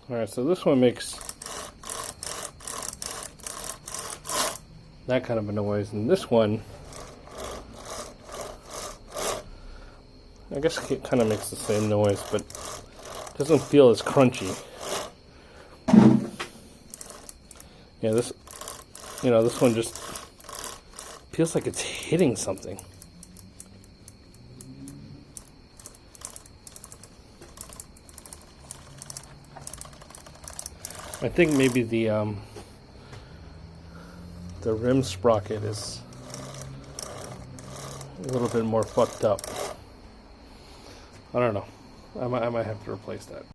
Alright, so this one makes that kind of a noise, and this one, I guess it kind of makes the same noise, but doesn't feel as crunchy. Yeah, this one just feels like it's hitting something. I think maybe the rim sprocket is a little bit more fucked up. I don't know. I might have to replace that.